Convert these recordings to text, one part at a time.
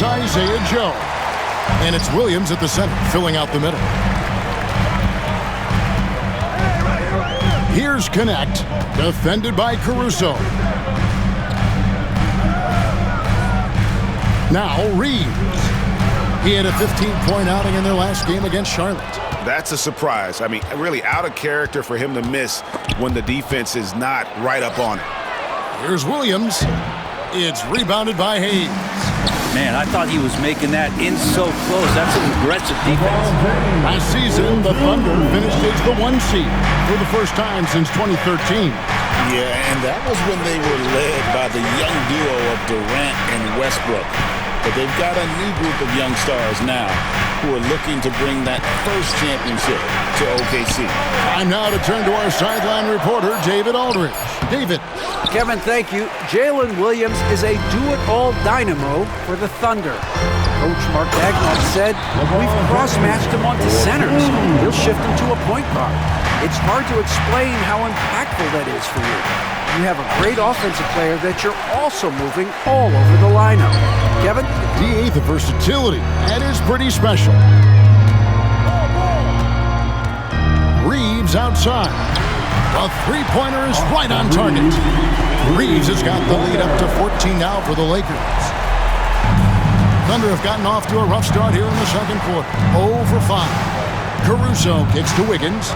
It's Isaiah Joe. And it's Williams at the center, filling out the middle. Here's Connect, defended by Caruso. Now Reeves. He had a 15-point outing in their last game against Charlotte. That's a surprise. I mean, really out of character for him to miss when the defense is not right up on it. Here's Williams. It's rebounded by Hayes. Man, I thought he was making that in so close. That's an aggressive defense. Last season, the Thunder finished as the 1 seed for the first time since 2013. Yeah, and that was when they were led by the young duo of Durant and Westbrook. But they've got a new group of young stars now who are looking to bring that first championship to OKC. Time now to turn to our sideline reporter, David Aldridge. David. Kevin, thank you. Jalen Williams is a do-it-all dynamo for the Thunder. Coach Mark Dagnall said, we've cross-matched him onto centers. He'll shift into a point guard. It's hard to explain how impactful that is for you. You have a great offensive player that you're also moving all over the lineup. Kevin? DA, the versatility. That is pretty special. Reeves outside. A three-pointer is right on target. Reeves has got the lead up to 14 now for the Lakers. Thunder have gotten off to a rough start here in the second quarter. 0 for 5. Caruso kicks to Wiggins.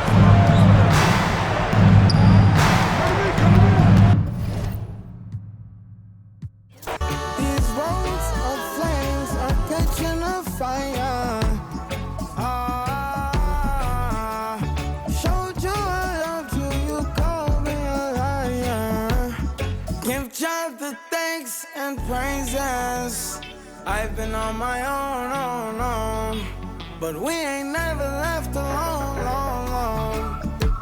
I've been on my own, but we ain't never left alone.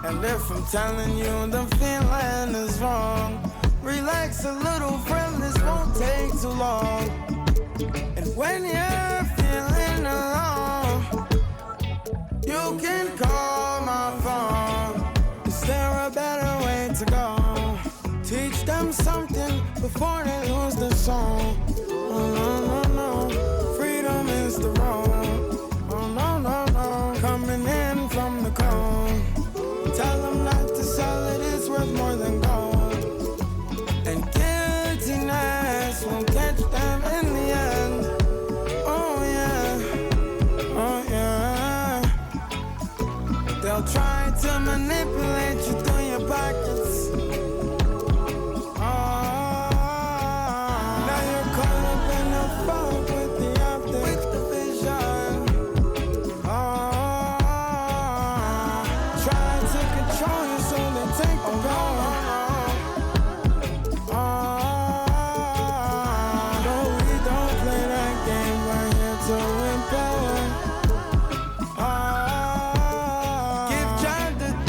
And if I'm telling you the feeling is wrong, relax a little, friend, this won't take too long. And when you're feeling alone, you can call my phone. Is there a better way to go? Teach them something before they lose the song. Oh, no, freedom is the road. Oh, no, coming in from the cold. Tell them not to sell it, it's worth more than gold. And guiltiness won't catch them in the end. Oh, yeah. They'll try to manipulate you through your pockets.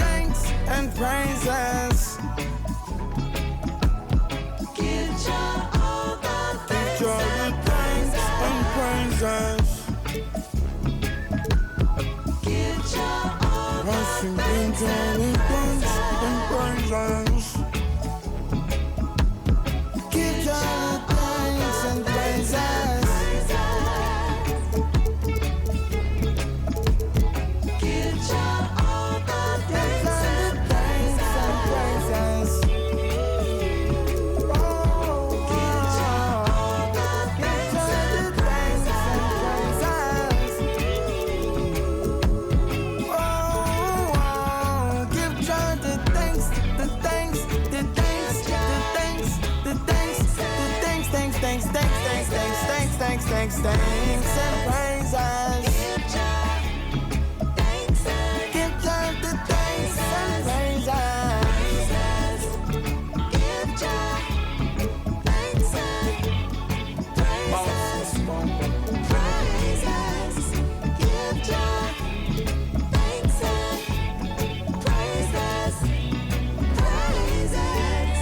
Thanks and praises. Give Jah the thanks and praises. Give Jah thanks and praises. Give Jah thanks and praises.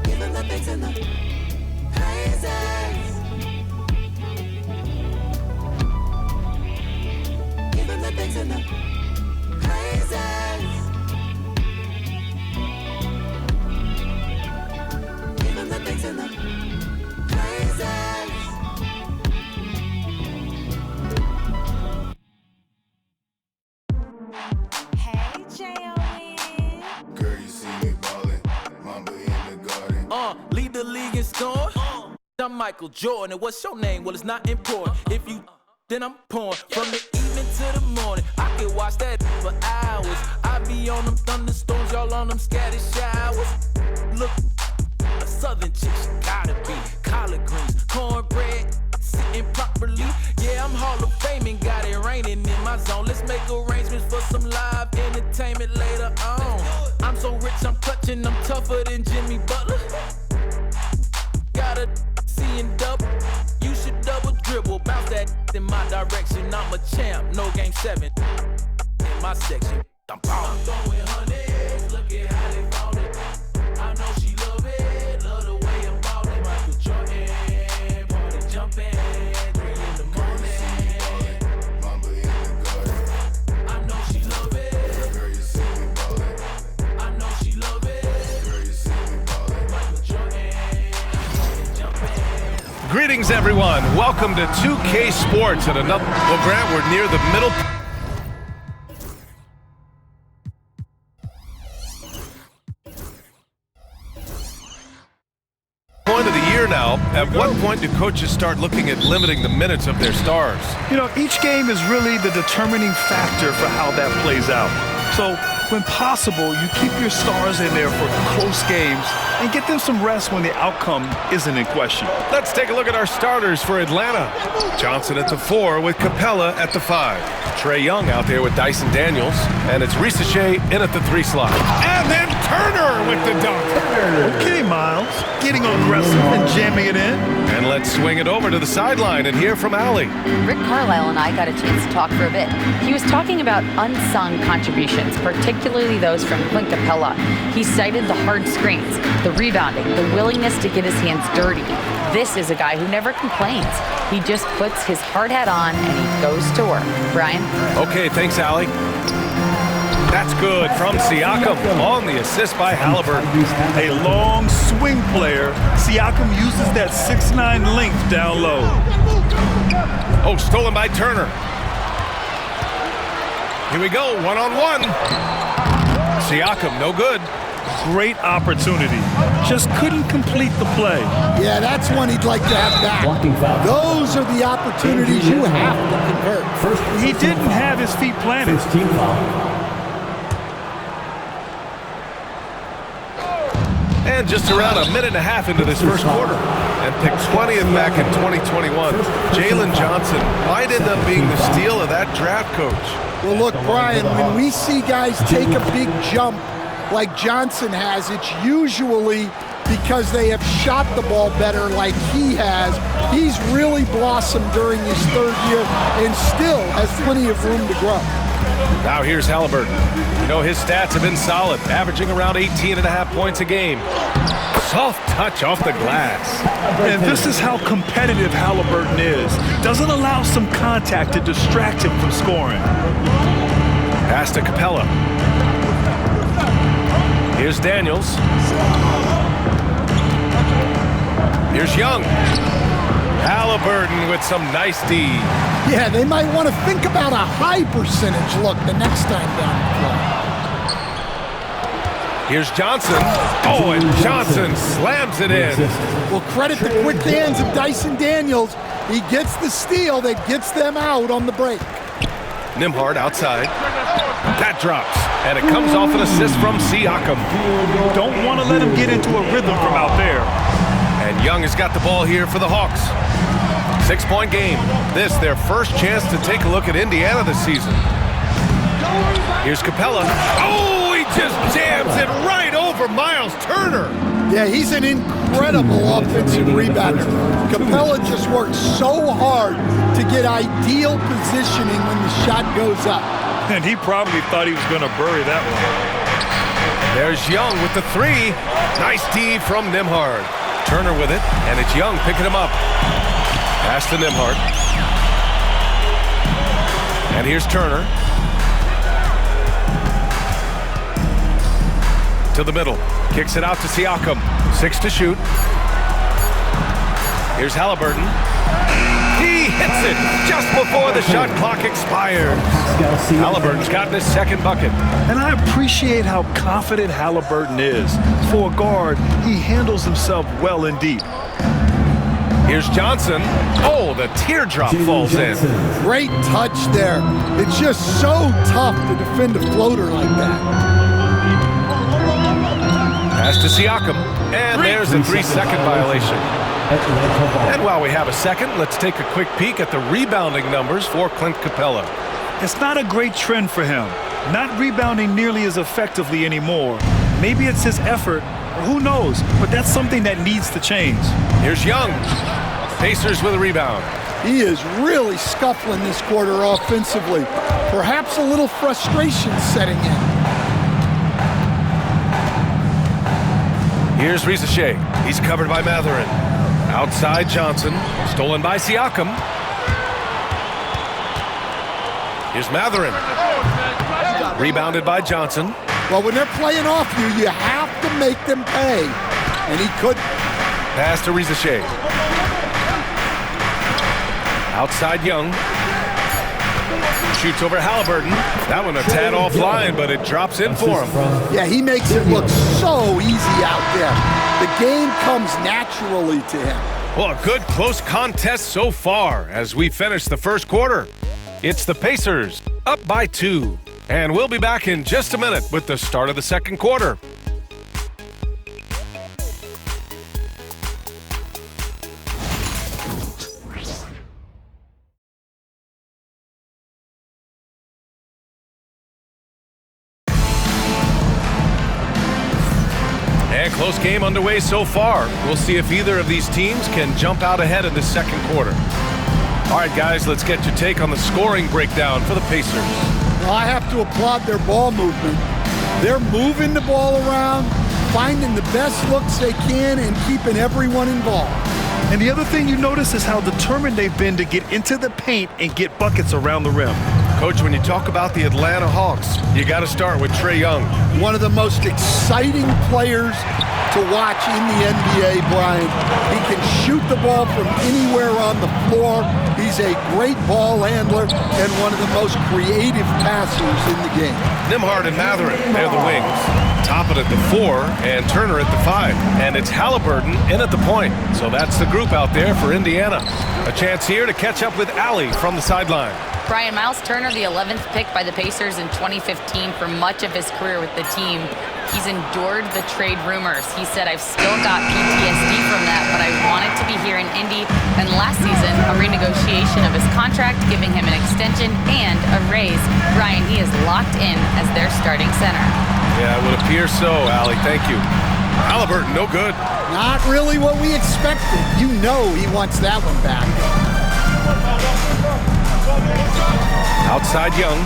Give Him the thanks and the praises. Michael Jordan. And what's your name? Well, it's not important. If you then I'm pouring from the evening to the morning. I can watch that for hours. I be on them thunderstorms, y'all on them scattered showers. Look, a southern chick, she gotta be collard greens, cornbread, sitting properly. Yeah, I'm Hall of Fame and got it raining in my zone. Let's make arrangements for some live entertainment later on. I'm so rich, I'm clutching, I'm tougher than Jimmy Butler. Gotta see and double. You should double dribble, bounce that in my direction. I'm a champ, no game 7 in my section. I'm throwing hundreds, look at how they bought it. I know she love it, love the way I'm ballin'. Michael Jordan, party jumping, 3 in the morning. Mamba in the garden. I know she love it. Girl, you see me ballin'. I know she love it. Girl, you see me ballin'. Michael Jordan, jumping. Greetings, everyone. Welcome to 2K Sports and another. Well, Grant, we're near the middle. Point of the year now. At what point do coaches start looking at limiting the minutes of their stars? You know, each game is really the determining factor for how that plays out. So, when possible, you keep your stars in there for close games and get them some rest when the outcome isn't in question. Let's take a look at our starters for Atlanta. Johnson at the 4 with Capella at the 5. Trae Young out there with Dyson Daniels. And it's Risache in at the 3 slot. And then Turner with the dunk. Okay, Miles. Getting aggressive and jamming it in. And let's swing it over to the sideline and hear from Allie. Rick Carlisle and I got a chance to talk for a bit. He was talking about unsung contributions, particularly those from Clint Capella. He cited the hard screens, the rebounding, the willingness to get his hands dirty. This is a guy who never complains. He just puts his hard hat on and he goes to work. Brian? Okay, thanks, Allie. That's good from Siakam on the assist by Halliburton. A long swing player. Siakam uses that 6'9" length down low. Oh, stolen by Turner. Here we go, one-on-one. Siakam, no good. Great opportunity. Just couldn't complete the play. Yeah, that's one he'd like to have back. Those are the opportunities you have to convert. He didn't have his feet planted. And just around a minute and a half into this first quarter. And picked 20th back in 2021. Jalen Johnson might end up being the steal of that draft, coach. Well, look, Brian, when we see guys take a big jump like Johnson has, it's usually because they have shot the ball better like he has. He's really blossomed during his 3rd year and still has plenty of room to grow. Now here's Halliburton. You know, his stats have been solid, averaging around 18.5 points a game. Soft touch off the glass. And this is how competitive Halliburton is. Doesn't allow some contact to distract him from scoring. Pass to Capella. Here's Daniels. Here's Young. Halliburton with some nice D. Yeah, they might want to think about a high percentage look the next time down the floor. Here's Johnson. Oh, and Johnson slams it in. Well, credit the quick hands of Dyson Daniels. He gets the steal that gets them out on the break. Nembhard outside. That drops. And it comes off an assist from Siakam. Don't want to let him get into a rhythm from out there. And Young has got the ball here for the Hawks. 6-point game. This, their first chance to take a look at Indiana this season. Here's Capella. Oh, he just jams it right over Miles Turner. Yeah, he's an incredible offensive rebounder. Capella just works so hard to get ideal positioning when the shot goes up. And he probably thought he was going to bury that one. There's Young with the 3. Nice D from Nembhard. Turner with it, and it's Young picking him up. Pass to Nembhard. And here's Turner. To the middle. Kicks it out to Siakam. 6 to shoot. Here's Halliburton. He hits it just before the shot clock expires. Halliburton's gotten his 2nd bucket. And I appreciate how confident Halliburton is. For a guard, he handles himself well and deep. Here's Johnson. Oh, the teardrop falls in. Great touch there. It's just so tough to defend a floater like that. Pass to Siakam. And there's a 3-second violation. And while we have a second, let's take a quick peek at the rebounding numbers for Clint Capella. It's not a great trend for him. Not rebounding nearly as effectively anymore. Maybe it's his effort, or who knows, but that's something that needs to change. Here's Young. Pacers with a rebound. He is really scuffling this quarter offensively. Perhaps a little frustration setting in. Here's Risacher. He's covered by Mathurin. Outside Johnson. Stolen by Siakam. Here's Mathurin. Rebounded by Johnson. Well, when they're playing off you, you have to make them pay. And he couldn't. Pass to Risacher. Outside Young. Shoots over Haliburton. That one a tad offline, but it drops in for him. Yeah, he makes it look so easy out there. The game comes naturally to him. Well, a good close contest so far as we finish the first quarter. It's the Pacers up by 2. And we'll be back in just a minute with the start of the second quarter. And close game underway so far. We'll see if either of these teams can jump out ahead in the second quarter. All right, guys, let's get your take on the scoring breakdown for the Pacers. Well, I have to applaud their ball movement. They're moving the ball around, finding the best looks they can, and keeping everyone involved. And the other thing you notice is how determined they've been to get into the paint and get buckets around the rim. Coach, when you talk about the Atlanta Hawks, you got to start with Trae Young. One of the most exciting players to watch in the NBA, Brian. He can shoot the ball from anywhere on the floor. He's a great ball handler and one of the most creative passers in the game. Nembhard and Mathurin, they're the wings. Toppin at the 4 and Turner at the 5. And it's Haliburton in at the point. So that's the group out there for Indiana. A chance here to catch up with Allie from the sideline. Brian, Miles Turner, the 11th pick by the Pacers in 2015 for much of his career with the team. He's endured the trade rumors. He said, I've still got PTSD from that, but I wanted to be here in Indy. And last season, a renegotiation of his contract, giving him an extension and a raise. Brian, he is locked in as their starting center. Yeah, it would appear so, Allie. Thank you. Haliburton, no good. Not really what we expected. You know he wants that one back. Outside Young.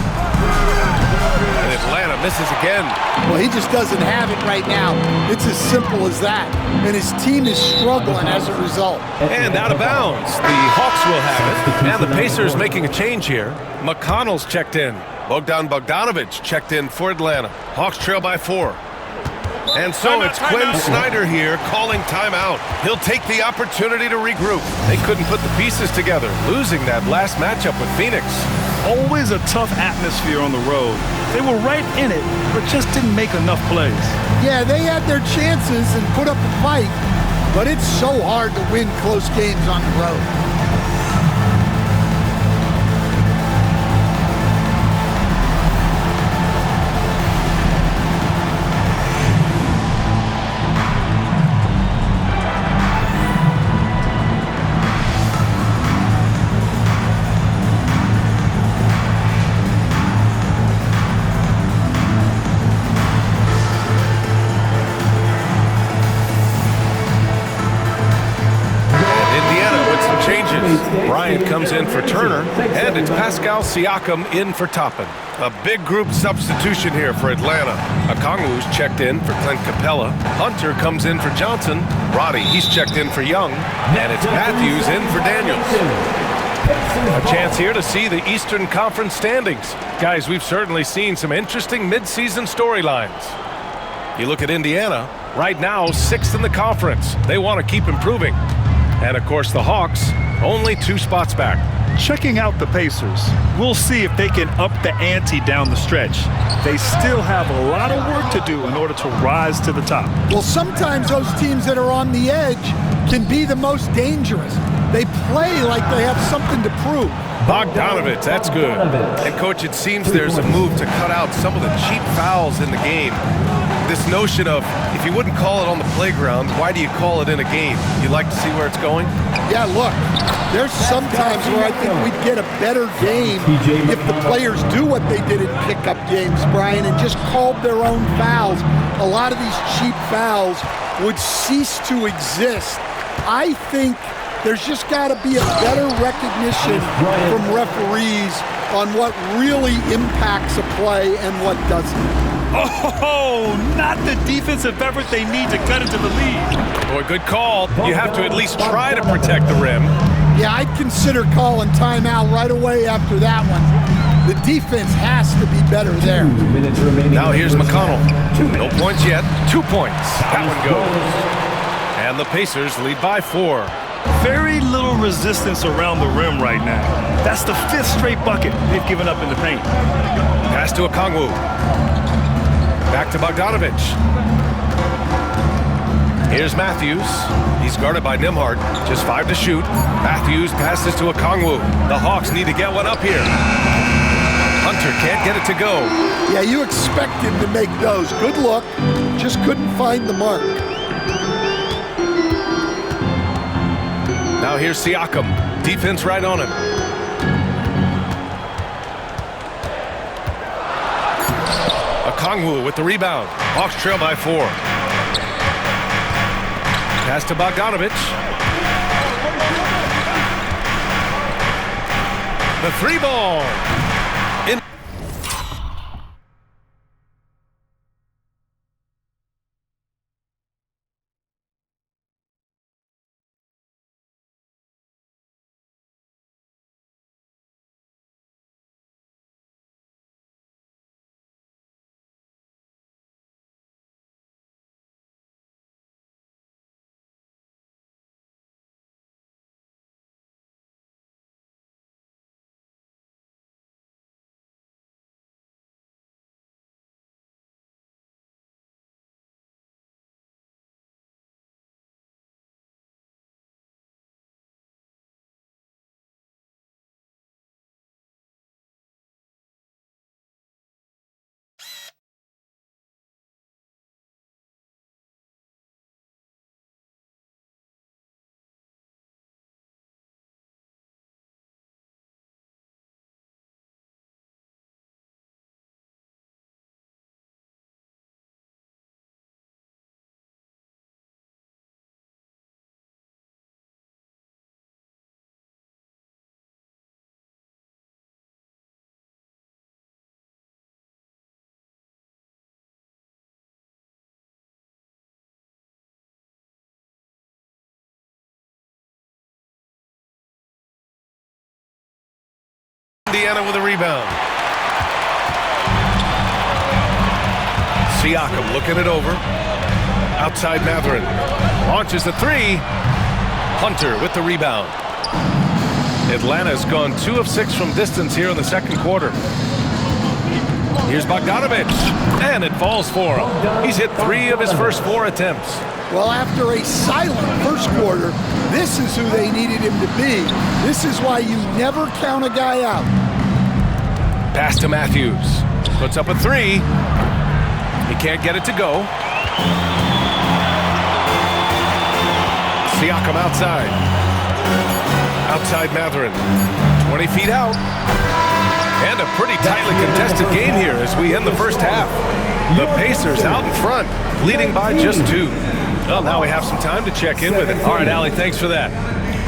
And Atlanta misses again. Well, he just doesn't have it right now. It's as simple as that. And his team is struggling as a result. And out of bounds. The Hawks will have it. And the Pacers making a change here. McConnell's checked in. Bogdan Bogdanović checked in for Atlanta. Hawks trail by 4. And so it's Quinn Snyder here calling timeout. He'll take the opportunity to regroup. They couldn't put the pieces together, losing that last matchup with Phoenix. Always a tough atmosphere on the road. They were right in it, but just didn't make enough plays. Yeah, they had their chances and put up a fight, but it's so hard to win close games on the road. Bryant comes in for Turner, and it's Pascal Siakam in for Toppin. A big group substitution here for Atlanta. Okongwu's checked in for Clint Capella. Hunter comes in for Johnson. Roddy, he's checked in for Young. And it's Matthews in for Daniels. A chance here to see the Eastern Conference standings. Guys, we've certainly seen some interesting midseason storylines. You look at Indiana, right now 6th in the conference. They want to keep improving. And of course the Hawks, only 2 spots back. Checking out the Pacers, we'll see if they can up the ante down the stretch. They still have a lot of work to do in order to rise to the top. Well, sometimes those teams that are on the edge can be the most dangerous. They play like they have something to prove. Bogdanovich, that's good. And, Coach, it seems there's a move to cut out some of the cheap fouls in the game. This notion of, if you wouldn't call it on the playground, why do you call it in a game? You like to see where it's going? Yeah, look, there's some times where I think we'd get a better game if the players do what they did in pickup games, Brian, and just called their own fouls. A lot of these cheap fouls would cease to exist. I think there's just got to be a better recognition from referees on what really impacts a play and what doesn't. Oh, not the defensive effort they need to cut into the lead. Boy, good call. You have to at least try to protect the rim. Yeah, I'd consider calling timeout right away after that one. The defense has to be better there. Now here's McConnell. No points yet. 2 points. That one goes. And the Pacers lead by 4. Very little resistance around the rim right now. That's the 5th straight bucket they've given up in the paint. Pass to Okongwu. Back to Bogdanovich. Here's Matthews. He's guarded by Nembhard. Just 5 to shoot. Matthews passes to Okongwu. The Hawks need to get one up here. Hunter can't get it to go. Yeah, you expect him to make those. Good look. Just couldn't find the mark. Now here's Siakam. Defense right on him. Okongwu with the rebound. Hawks trail by 4. Pass to Bogdanovich. The 3 ball. In. Indiana with a rebound. Siakam looking it over. Outside Mathurin. Launches the 3. Hunter with the rebound. Atlanta's gone 2 of 6 from distance here in the second quarter. Here's Bogdanovich. And it falls for him. He's hit 3 of his first 4 attempts. Well, after a silent first quarter, this is who they needed him to be. This is why you never count a guy out. Pass to Matthews. Puts up a 3. He can't get it to go. Siakam outside. Outside Mathurin. 20 feet out. And a pretty tightly contested game here as we end the first half. The Pacers out in front, leading by just 2. Well, now we have some time to check in with it. All right, Allie, thanks for that.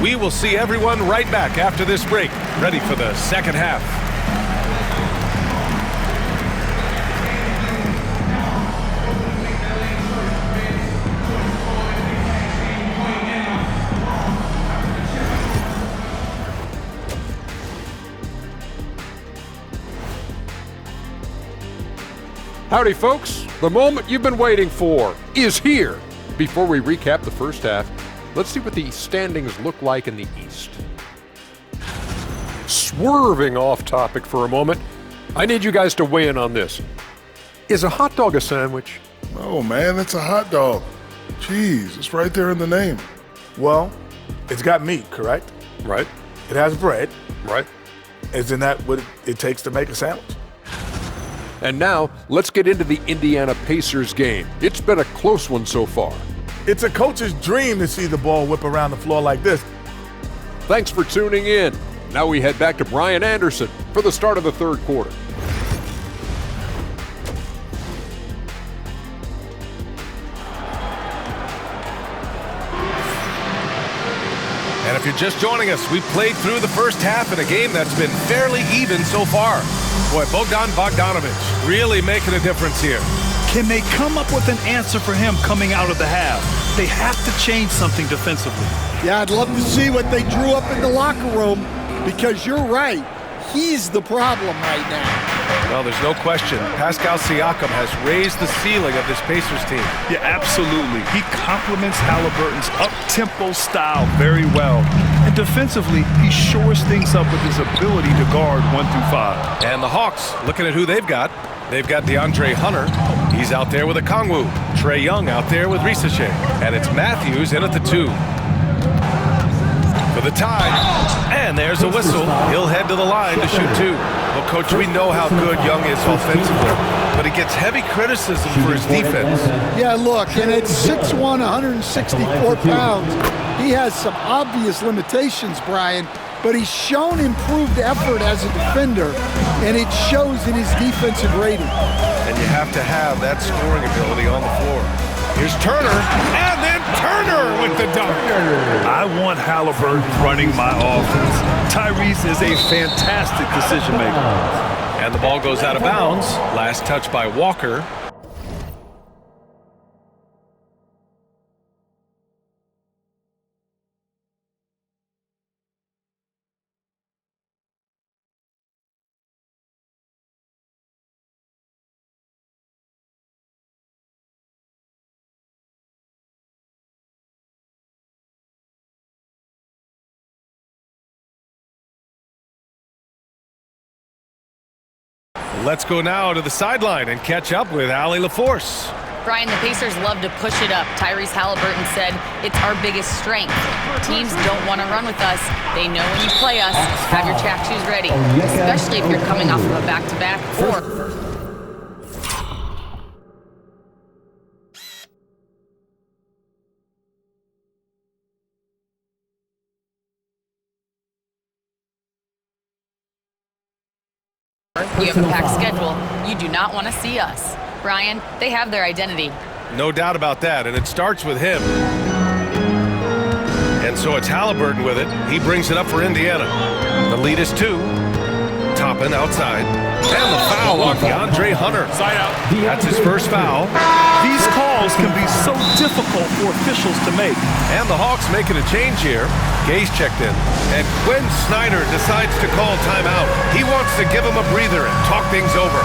We will see everyone right back after this break, ready for the second half. Howdy, folks. The moment you've been waiting for is here. Before we recap the first half, let's see what the standings look like in the East. Swerving off topic for a moment, I need you guys to weigh in on this. Is a hot dog a sandwich? Oh, man, it's a hot dog. Jeez, it's right there in the name. Well, It's got meat, correct? Right. It has bread. Right. Isn't that what it takes to make a sandwich? And now, let's get into the Indiana Pacers game. It's been a close one so far. It's a coach's dream to see the ball whip around the floor like this. Thanks for tuning in. Now we head back to Brian Anderson for the start of the third quarter. And if you're just joining us, we've played through the first half in a game that's been fairly even so far. Boy, Bogdan Bogdanović really making a difference here. Can they come up with an answer for him coming out of the half? They have to change something defensively. Yeah, I'd love to see what they drew up in the locker room, because you're right. He's the problem right now. Well, there's no question. Pascal Siakam has raised the ceiling of this Pacers team. Yeah, absolutely. He complements Halliburton's up-tempo style very well. And defensively, he shores things up with his ability to guard 1 through 5. And the Hawks, looking at who they've got DeAndre Hunter. He's out there with Okongwu. Trae Young out there with Risache. And it's Matthews in at the 2. For the tie, and there's a whistle. He'll head to the line to shoot 2. Well, Coach, we know how good Young is offensively, but he gets heavy criticism for his defense. Yeah, look, and at 6'1", 164 pounds, he has some obvious limitations, Brian, but he's shown improved effort as a defender, and it shows in his defensive rating. And you have to have that scoring ability on the floor. Here's Turner, and then Turner with the dunk. I want Halliburton running my offense. Tyrese is a fantastic decision maker. And the ball goes out of bounds. Last touch by Walker. Let's go now to the sideline and catch up with Allie LaForce. Brian, the Pacers love to push it up. Tyrese Halliburton said it's our biggest strength. Teams don't want to run with us. They know when you play us, have your track shoes ready, especially if you're coming off of a back-to-back or... You have a packed schedule. You do not want to see us. Brian, they have their identity. No doubt about that, and it starts with him. And so it's Halliburton with it. He brings it up for Indiana. The lead is 2. Toppin outside. And the foul on DeAndre Hunter. Side out. That's his first foul. These calls can be so difficult for officials to make. And the Hawks making a change here. Gay's checked in. And Quinn Snyder decides to call timeout. He wants to give him a breather and talk things over.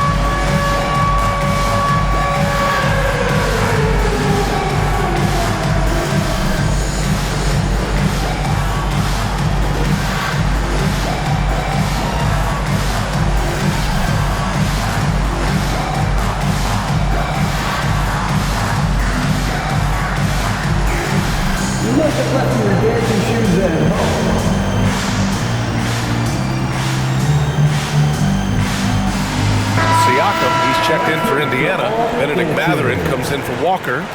Siakam, he's checked in for Indiana. Benedict Mathurin comes in for Walker.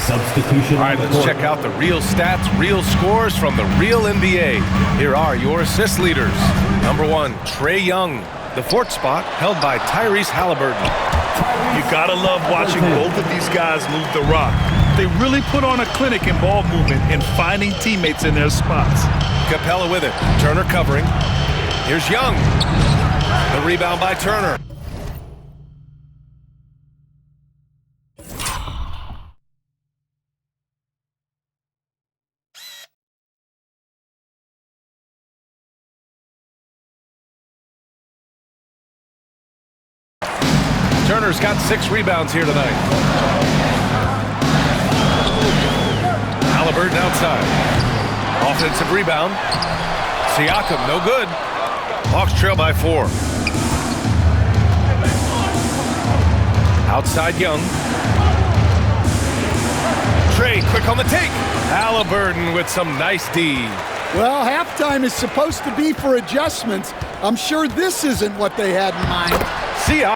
Substitution. All right, let's check out the real stats, real scores from the real NBA. Here are your assist leaders. Number 1, Trae Young. The 4th spot held by Tyrese Halliburton. You gotta love watching both of these guys move the rock. They really put on a clinic in ball movement and finding teammates in their spots. Capella with it. Turner covering. Here's Young. The rebound by Turner. Turner's got 6 rebounds here tonight. Halliburton outside. Offensive rebound. Siakam, no good. Hawks trail by 4. Outside Young. Trae quick on the take. Halliburton with some nice D. Well, halftime is supposed to be for adjustments. I'm sure this isn't what they had in mind. See ya.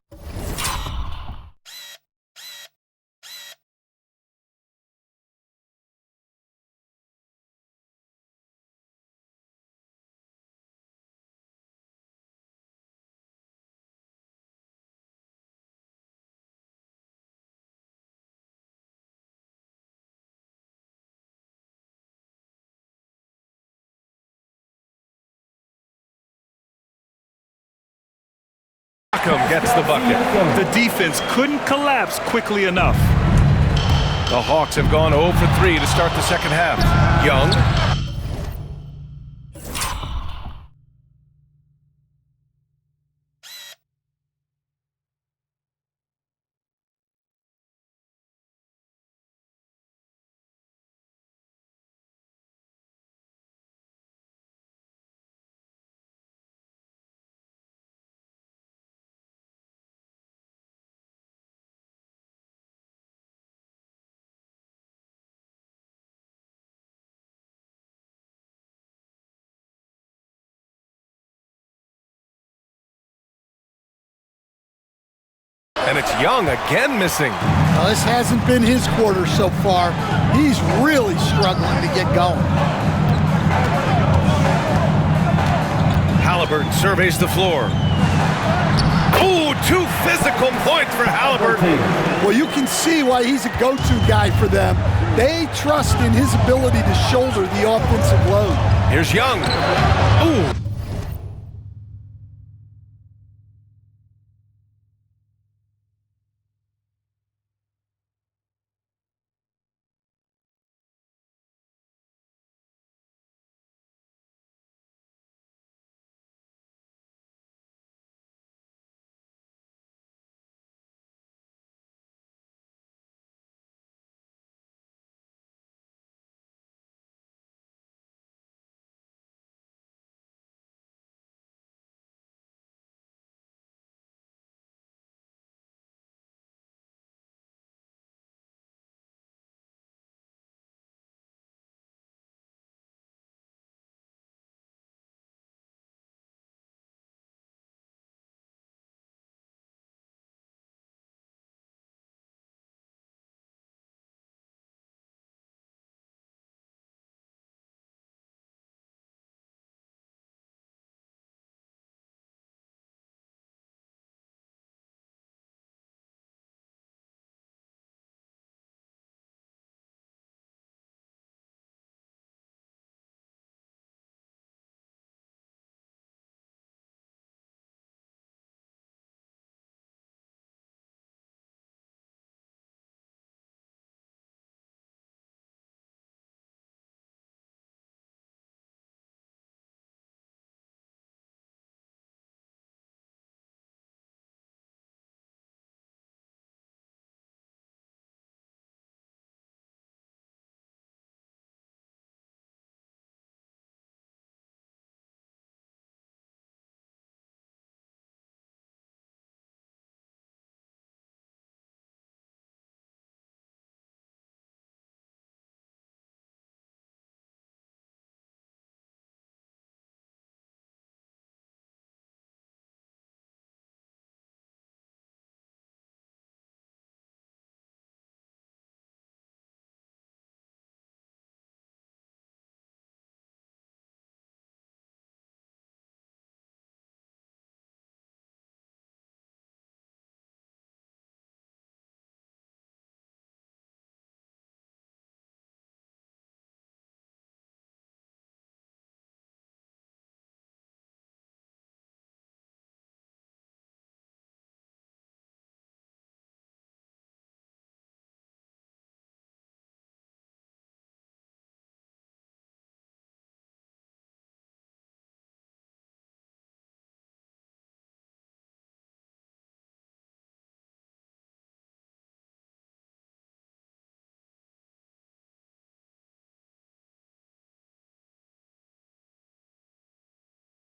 Gets the bucket. The defense couldn't collapse quickly enough. The Hawks have gone 0 for 3 to start the second half. Young. And it's Young again missing. Well, this hasn't been his quarter so far. He's really struggling to get going. Halliburton surveys the floor. Ooh, 2 physical points for Halliburton. Well, you can see why he's a go-to guy for them. They trust in his ability to shoulder the offensive load. Here's Young. Ooh.